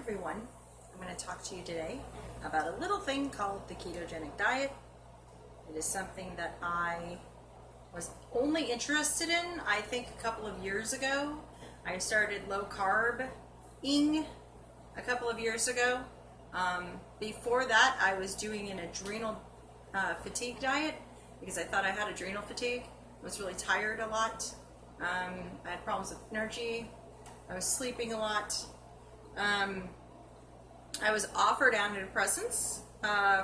everyone. I'm going to talk to you today about a little thing called the ketogenic diet. It is something that I was only interested in, I think, a couple of years ago. I started low carb-ing a couple of years ago. Before that, I was doing an adrenal fatigue diet because I thought I had adrenal fatigue. I was really tired a lot. I had problems with energy. I was sleeping a lot. I was offered antidepressants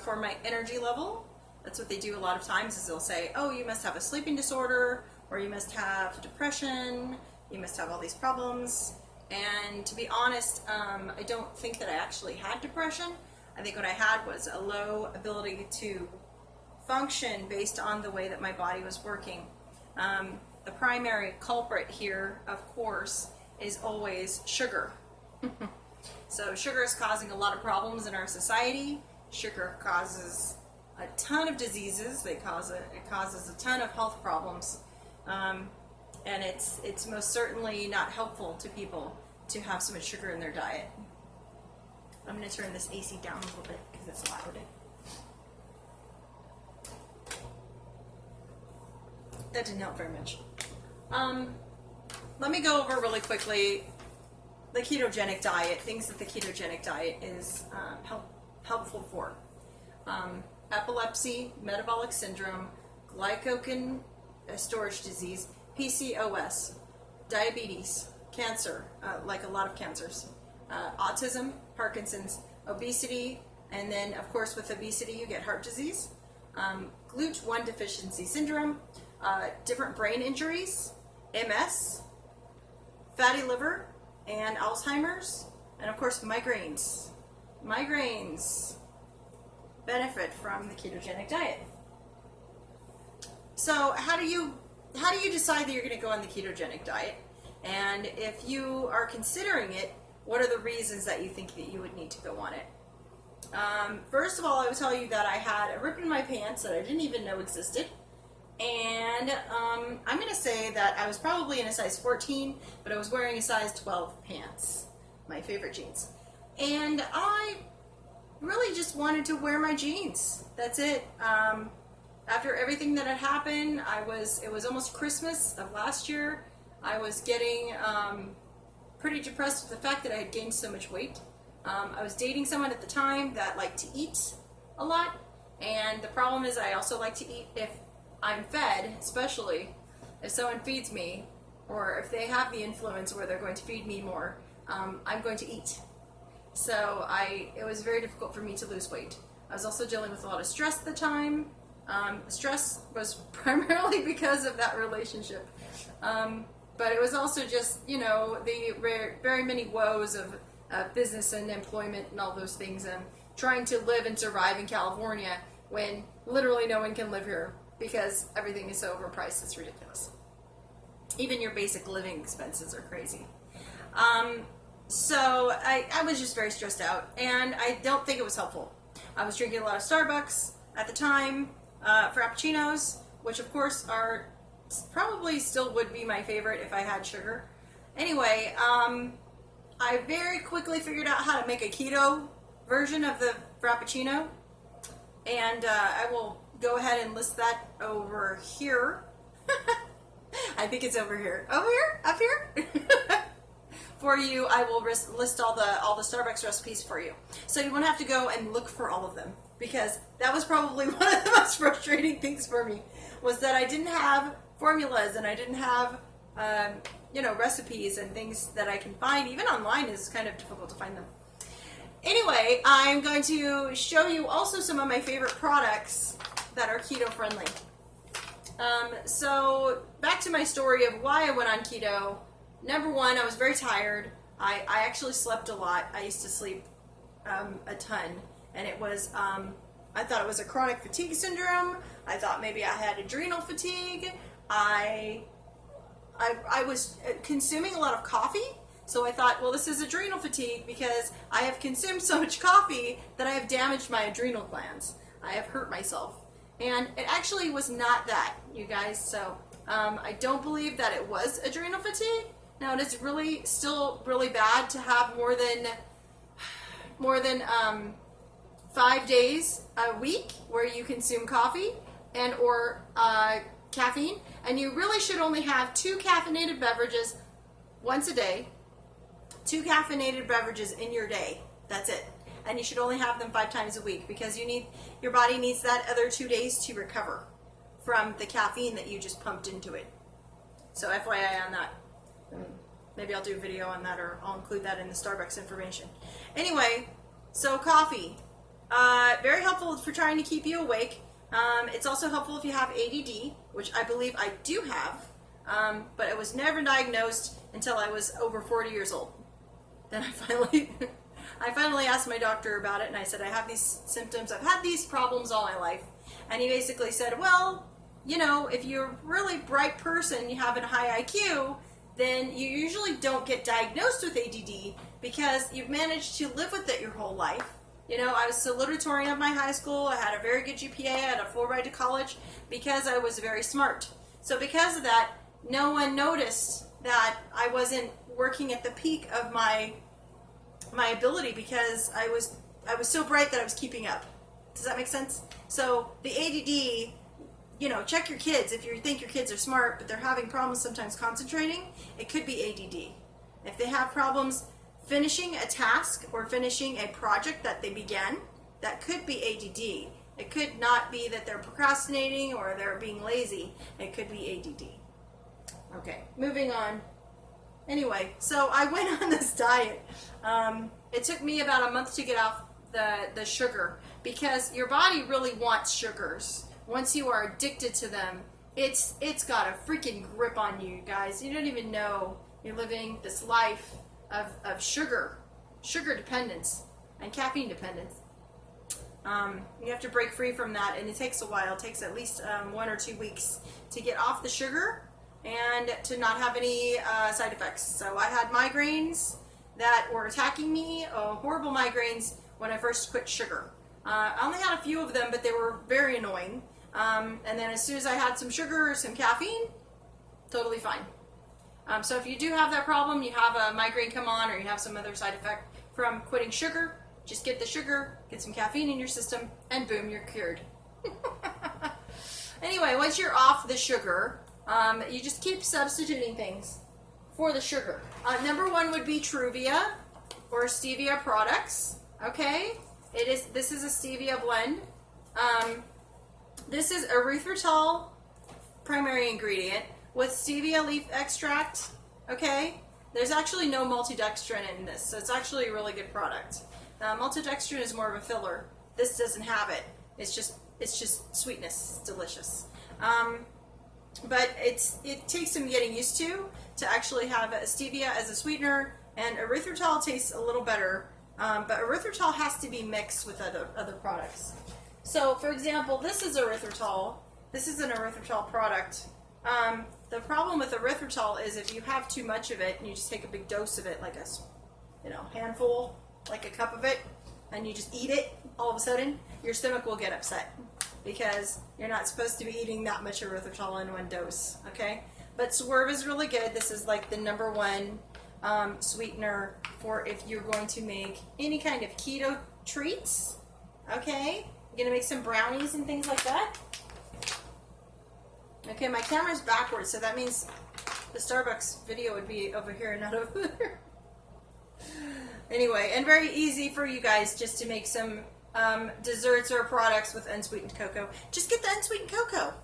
for my energy level. That's what they do a lot of times, is they'll say, oh, you must have a sleeping disorder, or you must have depression, you must have all these problems. And to be honest, I don't think that I actually had depression. I think what I had was a low ability to function based on the way that my body was working. The primary culprit here, of course, is always sugar. So sugar is causing a lot of problems in our society. Sugar causes a ton of diseases. It causes a ton of health problems. And it's most certainly not helpful to people to have so much sugar in their diet. I'm going to turn this AC down a little bit because it's loud. That didn't help very much. Let me go over really quickly the ketogenic diet, things that the ketogenic diet is helpful for. Epilepsy, metabolic syndrome, glycogen storage disease, PCOS, diabetes, cancer, like a lot of cancers, autism, Parkinson's, obesity, and then of course with obesity you get heart disease, GLUT1 deficiency syndrome, different brain injuries, MS, fatty liver, and Alzheimer's, and of course migraines. Migraines benefit from the ketogenic diet. So how do you decide that you're going to go on the ketogenic diet? And if you are considering it, what are the reasons that you think that you would need to go on it? First of all, I will tell you that I had a rip in my pants that I didn't even know existed. And I'm going to say that I was probably in a size 14, but I was wearing a size 12 pants, my favorite jeans. And I really just wanted to wear my jeans. That's it. After everything that had happened, it was almost Christmas of last year. I was getting pretty depressed with the fact that I had gained so much weight. I was dating someone at the time that liked to eat a lot. And the problem is I also like to eat if I'm fed, especially if someone feeds me, or if they have the influence where they're going to feed me more, I'm going to eat. So it was very difficult for me to lose weight. I was also dealing with a lot of stress at the time. Stress was primarily because of that relationship. But it was also just, the very many woes of business and employment and all those things, and trying to live and survive in California when literally no one can live here because everything is so overpriced. It's ridiculous. Even your basic living expenses are crazy. So I was just very stressed out, and I don't think it was helpful. I was drinking a lot of Starbucks at the time, Frappuccinos, which of course are probably still would be my favorite if I had sugar. Anyway, I very quickly figured out how to make a keto version of the Frappuccino, and I will go ahead and list that over here. I think it's over here. Over here? Up here? For you, I will list all the Starbucks recipes for you. So you won't have to go and look for all of them, because that was probably one of the most frustrating things for me, was that I didn't have formulas and I didn't have recipes and things that I can find. Even online is kind of difficult to find them. Anyway, I'm going to show you also some of my favorite products that are keto friendly. So back to my story of why I went on keto. Number one, I was very tired. I actually slept a lot. I used to sleep a ton, and it was I thought it was a chronic fatigue syndrome. I thought maybe I had adrenal fatigue. I was consuming a lot of coffee, so I thought, well, this is adrenal fatigue because I have consumed so much coffee that I have damaged my adrenal glands. I have hurt myself. And it actually was not that, you guys. So I don't believe that it was adrenal fatigue. Now, it is really still really bad to have more than more than 5 days a week where you consume coffee and or caffeine, and you really should only have 2 caffeinated beverages once a day. 2 caffeinated beverages in your day. That's it. And you should only have them 5 times a week, because your body needs that other 2 days to recover from the caffeine that you just pumped into it. So FYI on that. Maybe I'll do a video on that, or I'll include that in the Starbucks information. Anyway, so coffee. Very helpful for trying to keep you awake. It's also helpful if you have ADD, which I believe I do have, but it was never diagnosed until I was over 40 years old. Then I finally asked my doctor about it, and I said, I have these symptoms, I've had these problems all my life. And he basically said, well, you know, if you're a really bright person, you have a high IQ, then you usually don't get diagnosed with ADD because you've managed to live with it your whole life. You know, I was salutatorian of my high school, I had a very good GPA, I had a full ride to college because I was very smart. So because of that, no one noticed that I wasn't working at the peak of my ability, because I was so bright that I was keeping up. Does that make sense? So the ADD, you know, check your kids. If you think your kids are smart but they're having problems sometimes concentrating, it could be ADD. If they have problems finishing a task or finishing a project that they began, that could be ADD. It could not be that they're procrastinating or they're being lazy. It could be ADD. Okay, moving on. Anyway, so I went on this diet. It took me about a month to get off the sugar, because your body really wants sugars. Once you are addicted to them, it's got a freaking grip on you, guys. You don't even know you're living this life of sugar dependence and caffeine dependence. You have to break free from that, and it takes a while. It takes at least 1 or 2 weeks to get off the sugar and to not have any side effects. So I had migraines that were attacking me, horrible migraines, when I first quit sugar. I only had a few of them, but they were very annoying. And then as soon as I had some sugar or some caffeine, totally fine. So if you do have that problem, you have a migraine come on, or you have some other side effect from quitting sugar, just get the sugar, get some caffeine in your system, and boom, you're cured. Anyway, once you're off the sugar, you just keep substituting things for the sugar. Number 1 would be Truvia or Stevia products. Okay, this is a Stevia blend. This is erythritol, primary ingredient, with Stevia leaf extract. Okay, there's actually no maltodextrin in this, so it's actually a really good product. Maltodextrin is more of a filler. This doesn't have it. It's just sweetness. It's delicious. But it takes some getting used to actually have a Stevia as a sweetener, and erythritol tastes a little better, but erythritol has to be mixed with other products. So, for example, this is erythritol. This is an erythritol product. The problem with erythritol is if you have too much of it and you just take a big dose of it, like a handful, like a cup of it, and you just eat it, all of a sudden your stomach will get upset, because you're not supposed to be eating that much erythritol in one dose. Okay, but Swerve is really good. This is like the number 1 sweetener for if you're going to make any kind of keto treats. Okay, you're gonna make some brownies and things like that. Okay, my camera's backwards, so that means the Starbucks video would be over here and not over there. Anyway, and very easy for you guys just to make some desserts or products with unsweetened cocoa. Just get the unsweetened cocoa.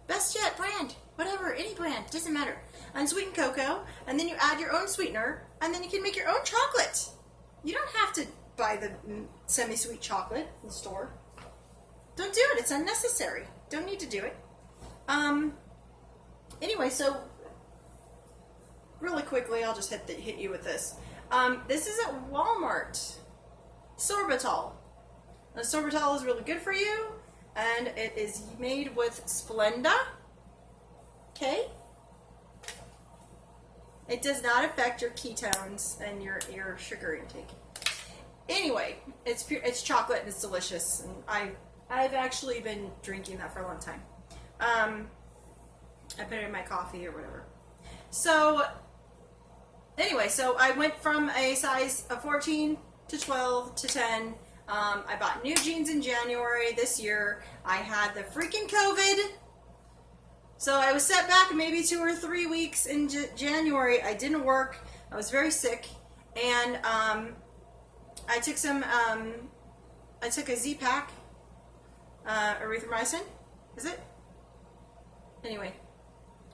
Best yet brand, whatever, any brand, doesn't matter. Unsweetened cocoa, and then you add your own sweetener, and then you can make your own chocolate. You don't have to buy the semi-sweet chocolate in the store. Don't do it, it's unnecessary. Don't need to do it. Anyway, so really quickly, I'll just hit you with this. This is at Walmart. Sorbitol. Now, sorbitol is really good for you, and it is made with Splenda. Okay? It does not affect your ketones and your sugar intake. Anyway, it's chocolate and it's delicious, and I've actually been drinking that for a long time. I put it in my coffee or whatever. So anyway, so I went from a size of 14 to 12 to 10. I bought new jeans in January this year. I had the freaking COVID. So I was set back maybe 2 or 3 weeks in January. I didn't work. I was very sick. And I took I took a Z-Pack, erythromycin, is it? Anyway,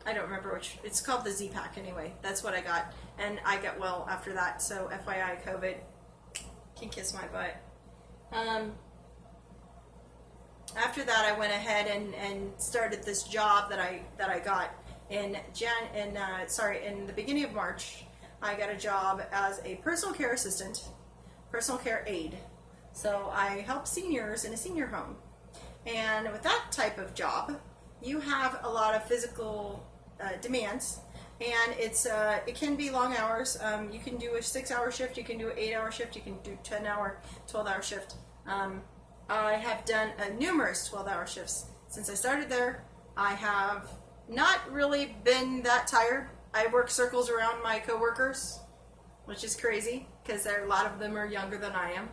I don't remember which. It's called the Z-Pack anyway. That's what I got. And I got well after that. So FYI, COVID can kiss my butt. After that, I went ahead and started this job that I got in the beginning of March. I got a job as a personal care assistant, personal care aide. So I help seniors in a senior home. And with that type of job, you have a lot of physical demands, and it can be long hours. You can do a 6-hour shift, you can do an 8-hour shift, you can do 10-hour, 12-hour shift. I have done numerous 12-hour shifts since I started there. I have not really been that tired. I work circles around my coworkers, which is crazy because a lot of them are younger than I am.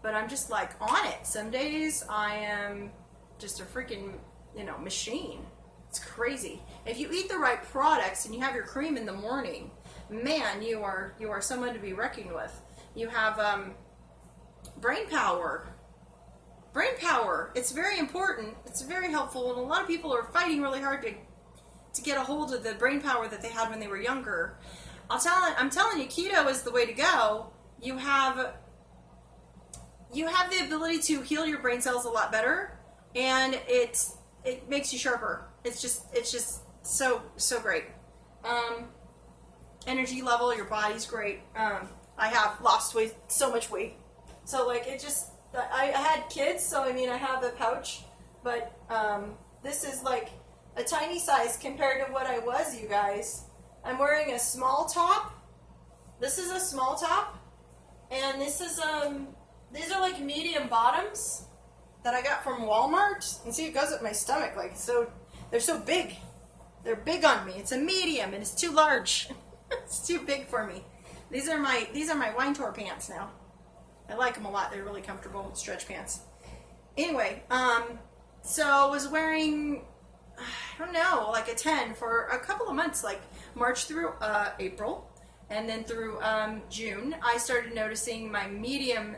But I'm just like on it. Some days I am just a freaking, machine. It's crazy. If you eat the right products and you have your cream in the morning, man, you are someone to be reckoned with. You have brain power. Brain power. It's very important. It's very helpful, and a lot of people are fighting really hard to get a hold of the brain power that they had when they were younger. I'm telling you, keto is the way to go. You have the ability to heal your brain cells a lot better, and it makes you sharper. It's just so great. Energy level, your body's great. I have lost so much weight. So I had kids, so I have a pouch, but this is like a tiny size compared to what I was, you guys. I'm wearing a small top. This is a small top, and this is these are like medium bottoms that I got from Walmart. And see, it goes up my stomach, so they're so big. They're big on me. It's a medium, and it's too large. It's too big for me. These are my wine tour pants now. I like them a lot. They're really comfortable stretch pants. Anyway, so I was wearing, I don't know, like a 10 for a couple of months, like March through April, and then through June. I started noticing my medium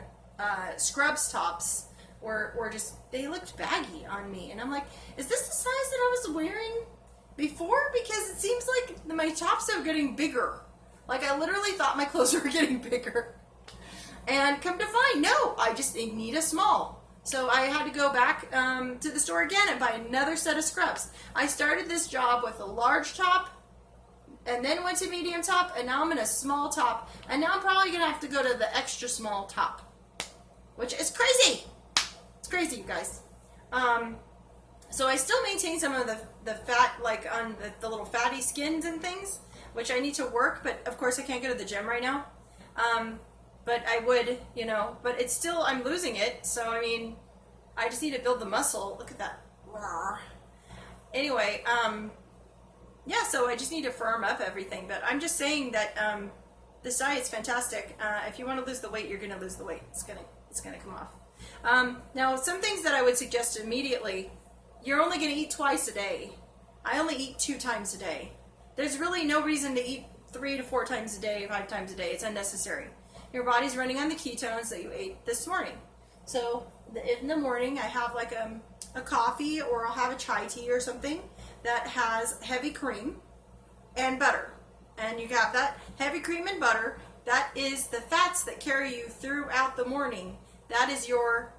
scrubs tops were just, they looked baggy on me, and I'm like, is this the size that I was wearing before? Because it seems like my tops are getting bigger. Like, I literally thought my clothes were getting bigger. And come to find, no, I just need a small. So I had to go back to the store again and buy another set of scrubs. I started this job with a large top, and then went to medium top, and now I'm in a small top, and now I'm probably going to have to go to the extra small top, which is crazy. It's crazy, you guys. So I still maintain some of the fat, like on the little fatty skins and things, which I need to work, but of course I can't go to the gym right now. But I would, but it's still, I'm losing it. So, I just need to build the muscle. Look at that. Anyway, yeah, so I just need to firm up everything. But I'm just saying that this diet's fantastic. If you want to lose the weight, you're going to lose the weight. It's going to come off. Now, some things that I would suggest immediately, you're only going to eat twice a day. I only eat 2 times a day. There's really no reason to eat 3 to 4 times a day, 5 times a day. It's unnecessary. Your body's running on the ketones that you ate this morning. So in the morning, I have like a coffee, or I'll have a chai tea or something that has heavy cream and butter. And you have that heavy cream and butter. That is the fats that carry you throughout the morning. That is your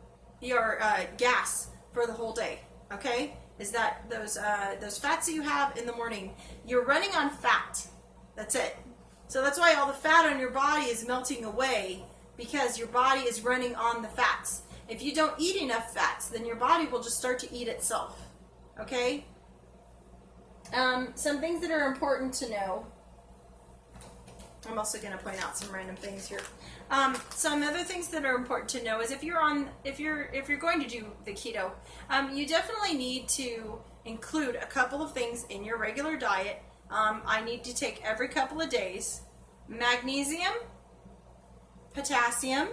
gas for the whole day. Okay? Is that those fats that you have in the morning? You're running on fat. That's it. So that's why all the fat on your body is melting away, because your body is running on the fats. If you don't eat enough fats, then your body will just start to eat itself. Okay? Some things that are important to know. I'm also going to point out some random things here. Some other things that are important to know is if you're going to do the keto, you definitely need to include a couple of things in your regular diet. I need to take every couple of days magnesium, potassium,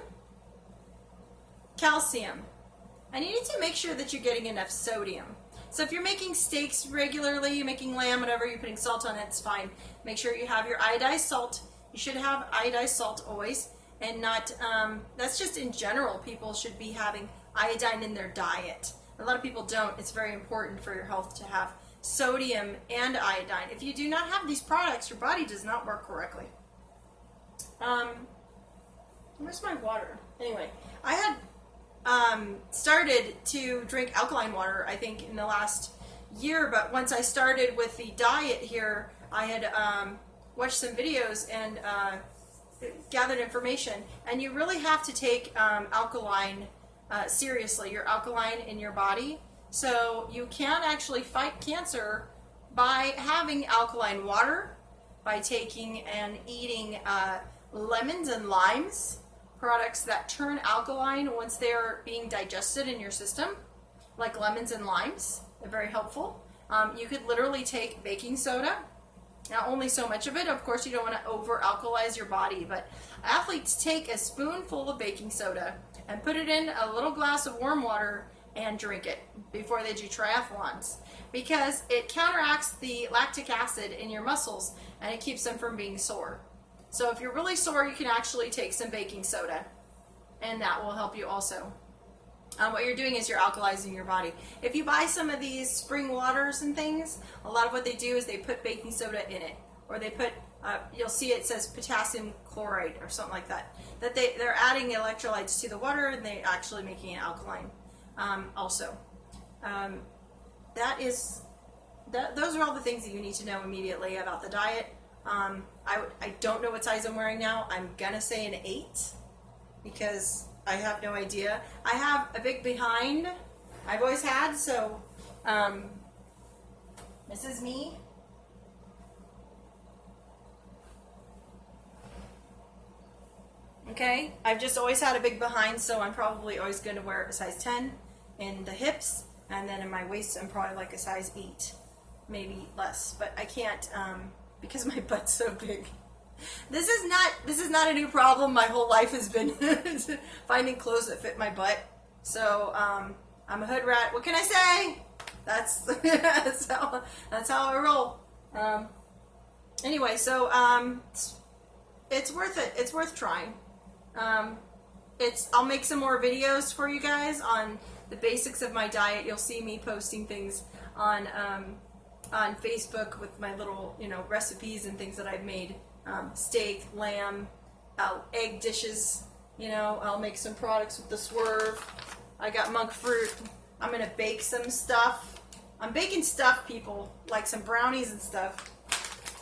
calcium, and you need to make sure that you're getting enough sodium. So if you're making steaks regularly, you're making lamb, whatever, you're putting salt on it, it's fine. Make sure you have your iodized salt. You should have iodized salt always, and not, that's just in general, people should be having iodine in their diet. A lot of people don't. It's very important for your health to have sodium and iodine. If you do not have these products, your body does not work correctly. Where's my water? Anyway, I had started to drink alkaline water, I think, in the last year, but once I started with the diet here, I had watched some videos and gathered information, and you really have to take alkaline seriously, your alkaline in your body. So you can actually fight cancer by having alkaline water, by taking and eating lemons and limes, products that turn alkaline once they're being digested in your system, like lemons and limes. They're very helpful. You could literally take baking soda. Now, only so much of it. Of course, you don't want to over-alkalize your body, but athletes take a spoonful of baking soda and put it in a little glass of warm water and drink it before they do triathlons, because it counteracts the lactic acid in your muscles and it keeps them from being sore. So if you're really sore, you can actually take some baking soda, and that will help you also. What you're doing is you're alkalizing your body. If you buy some of these spring waters and things, a lot of what they do is they put baking soda in it, or they put, you'll see it says potassium chloride or something like that. That they're adding electrolytes to the water, and they're actually making it alkaline. Also, those are all the things that you need to know immediately about the diet. I don't know what size I'm wearing now. I'm gonna say an 8 because I have no idea. I have a big behind. I've always had, so this is me. Okay, I've just always had a big behind, so I'm probably always going to wear a size 10 in the hips, and then in my waist I'm probably like a size 8, maybe less, but I can't because my butt's so big. This is not a new problem. My whole life has been finding clothes that fit my butt. So I'm a hood rat. What can I say? That's how I roll. Anyway, so it's worth it. It's worth trying. I'll make some more videos for you guys on the basics of my diet. You'll see me posting things on Facebook with my little recipes and things that I've made. Steak, lamb, egg dishes. I'll make some products with the swerve. I got monk fruit. I'm gonna bake some stuff. I'm baking stuff, people, like some brownies and stuff.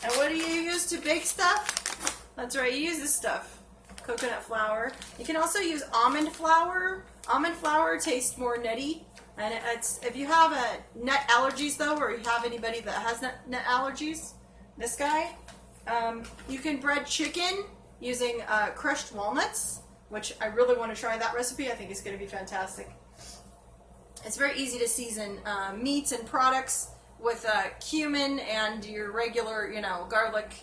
And what do you use to bake stuff? That's right, you use this stuff. Coconut flour. You can also use almond flour. Almond flour tastes more nutty. And if you have nut allergies though, or you have anybody that has nut allergies, this guy, you can bread chicken using crushed walnuts, which I really want to try that recipe. I think it's going to be fantastic. It's very easy to season meats and products with cumin and your regular, garlic,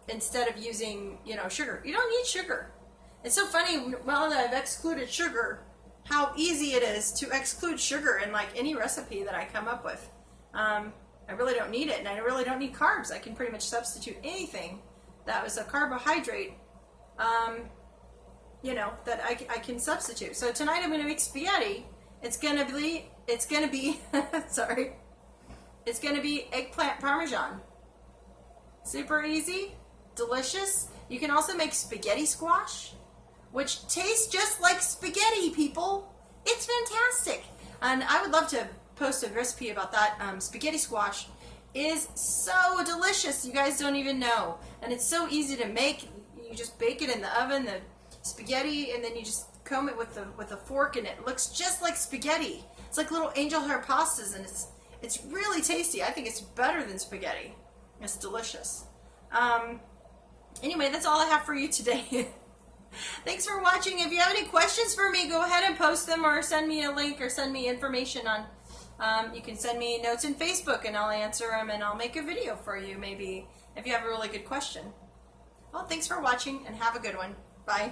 instead of using, sugar. You don't need sugar. It's so funny, now that I've excluded sugar, how easy it is to exclude sugar in like any recipe that I come up with. I really don't need it, and I really don't need carbs. I can pretty much substitute anything that was a carbohydrate, that I can substitute. So tonight I'm going to make spaghetti. It's going to be, sorry, it's going to be eggplant parmesan. Super easy, delicious. You can also make spaghetti squash, which tastes just like spaghetti, people. It's fantastic. And I would love to post a recipe about that. Spaghetti squash is so delicious. You guys don't even know. And it's so easy to make. You just bake it in the oven, the spaghetti, and then you just comb it with a fork, and it looks just like spaghetti. It's like little angel hair pastas, and it's really tasty. I think it's better than spaghetti. It's delicious. Anyway, that's all I have for you today. Thanks for watching. If you have any questions for me, go ahead and post them, or send me a link, or send me information on, you can send me notes in Facebook and I'll answer them, and I'll make a video for you maybe if you have a really good question. Well, thanks for watching and have a good one. Bye.